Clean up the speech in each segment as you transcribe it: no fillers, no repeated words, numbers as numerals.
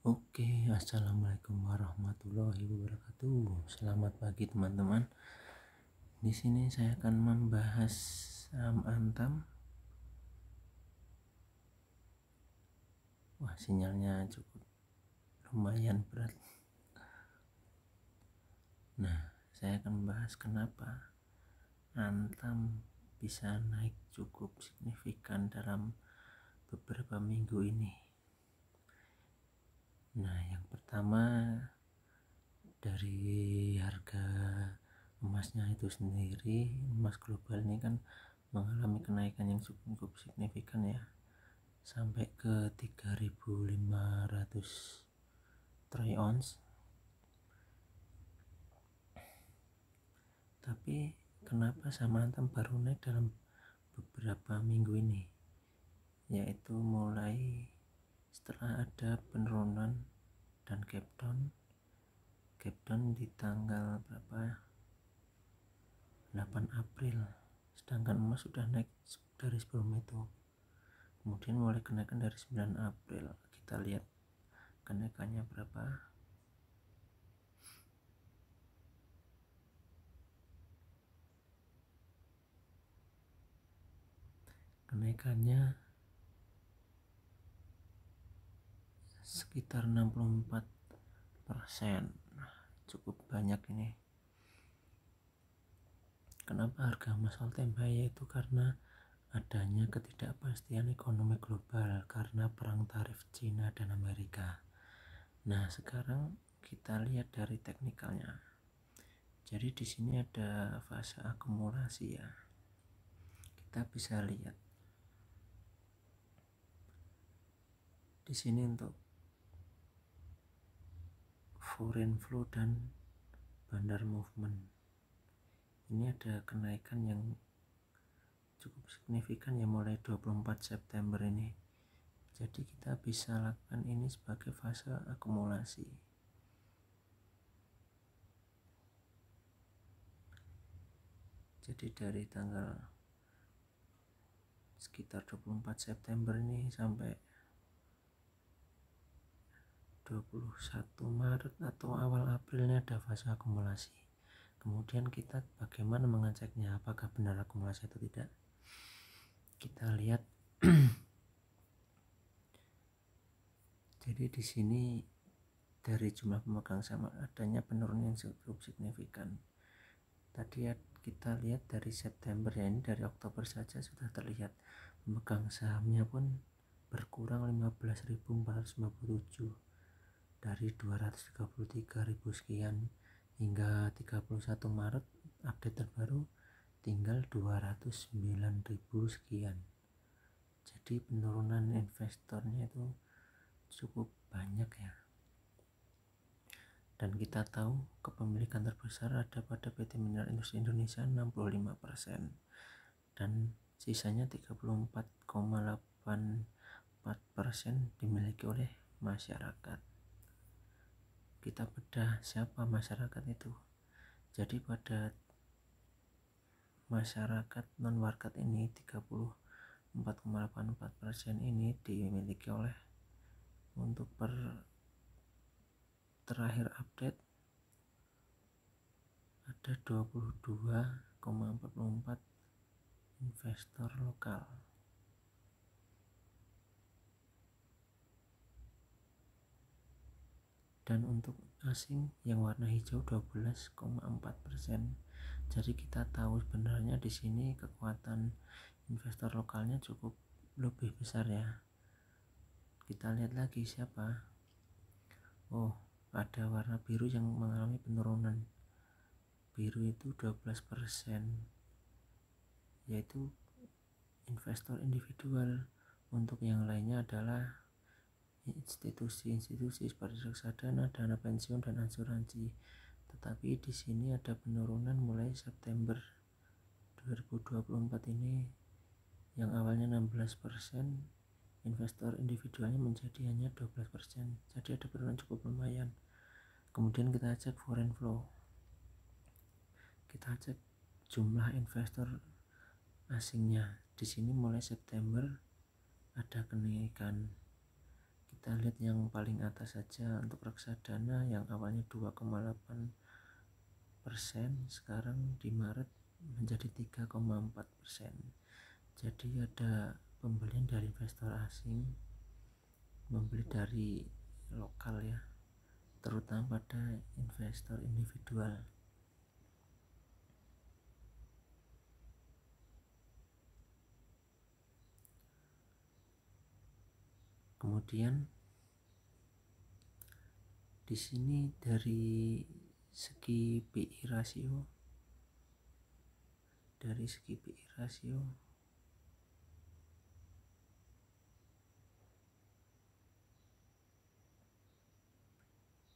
Oke, assalamualaikum warahmatullahi wabarakatuh. Selamat pagi teman-teman. Di sini saya akan membahas saham Antam. Wah, sinyalnya cukup lumayan berat. Nah, saya akan membahas kenapa Antam bisa naik cukup signifikan dalam beberapa minggu ini. Nah, yang pertama dari harga emasnya itu sendiri. Emas global ini kan mengalami kenaikan yang cukup signifikan ya, sampai ke 3.500 troy ounce. Tapi kenapa saham Antam baru naik dalam beberapa minggu ini, yaitu mulai setelah ada penurunan dan gap down di tanggal berapa, 8 April, sedangkan emas sudah naik dari sebelum itu. Kemudian mulai kenaikan dari 9 April. Kita lihat kenaikannya berapa. Kenaikannya sekitar 64%. Cukup banyak ini. Kenapa harga emas all time high? Yaitu karena adanya ketidakpastian ekonomi global karena perang tarif Cina dan Amerika. Nah, sekarang kita lihat dari teknikalnya. Jadi di sini ada fase akumulasi ya. Kita bisa lihat di sini untuk foreign flow dan bandar movement. Ini ada kenaikan yang cukup signifikan ya, mulai 24 September ini. Jadi kita bisa lakukan ini sebagai fase akumulasi. Jadi dari tanggal sekitar 24 September ini sampai 21 Maret atau awal Aprilnya ada fase akumulasi. Kemudian kita bagaimana mengeceknya apakah benar akumulasi atau tidak? Kita lihat. Jadi di sini dari jumlah pemegang saham adanya penurunan yang cukup signifikan. Tadi kita lihat dari September ya, ini dari Oktober saja sudah terlihat pemegang sahamnya pun berkurang 15.457 dari 233.000 sekian hingga 31 Maret update terbaru tinggal 209.000 sekian. Jadi penurunan investornya itu cukup banyak ya. Dan kita tahu kepemilikan terbesar ada pada PT Mineral Industri Indonesia 65% dan sisanya 34,84% dimiliki oleh masyarakat. Kita bedah siapa masyarakat itu. Jadi pada masyarakat non warkat ini 34,84% ini dimiliki oleh, untuk terakhir update ada 22,44 investor lokal. Dan untuk asing yang warna hijau 12,4%. Jadi kita tahu sebenarnya di sini kekuatan investor lokalnya cukup lebih besar ya. Kita lihat lagi siapa. Oh, ada warna biru yang mengalami penurunan. Biru itu 12%, yaitu investor individual. Untuk yang lainnya adalah institusi seperti reksadana, dana pensiun dan asuransi. Tetapi di sini ada penurunan mulai September 2024 ini, yang awalnya 16%, investor individualnya menjadi hanya 12%. Jadi ada penurunan cukup lumayan. Kemudian kita cek foreign flow. Kita cek jumlah investor asingnya. Di sini mulai September ada kenaikan. Kita Kita lihat yang paling atas saja. Untuk reksadana yang awalnya 2,8%, sekarang di Maret menjadi 3,4%. Jadi ada pembelian dari investor asing membeli dari lokal ya, terutama pada investor individual. Kemudian di sini dari segi PI rasio,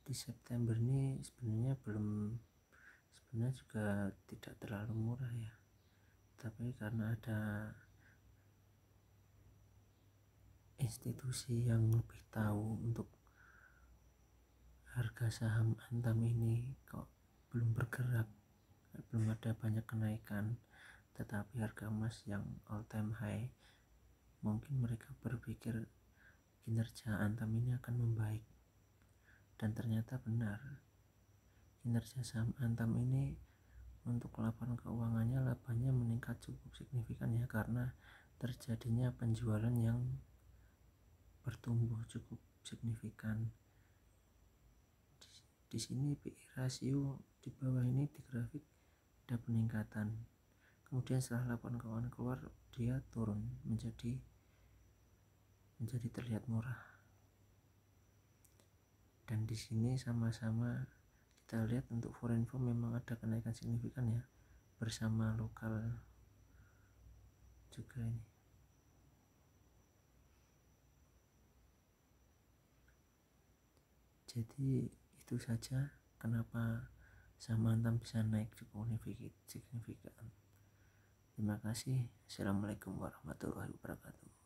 di September ini sebenarnya juga tidak terlalu murah ya, tapi karena ada institusi yang lebih tahu untuk harga saham Antam ini kok belum bergerak, belum ada banyak kenaikan, tetapi harga emas yang all time high, mungkin mereka berpikir kinerja Antam ini akan membaik. Dan ternyata benar, kinerja saham Antam ini untuk laporan keuangannya labanya meningkat cukup signifikan ya, karena terjadinya penjualan yang bertumbuh cukup signifikan. Di sini PI rasio di bawah ini di grafik ada peningkatan. Kemudian setelah laporan keuangan keluar, dia turun menjadi terlihat murah. Dan di sini sama-sama kita lihat untuk foreign firm memang ada kenaikan signifikan ya, bersama lokal juga ini. Jadi itu saja kenapa saham Antam bisa naik cukup signifikan. Terima kasih. Assalamualaikum warahmatullahi wabarakatuh.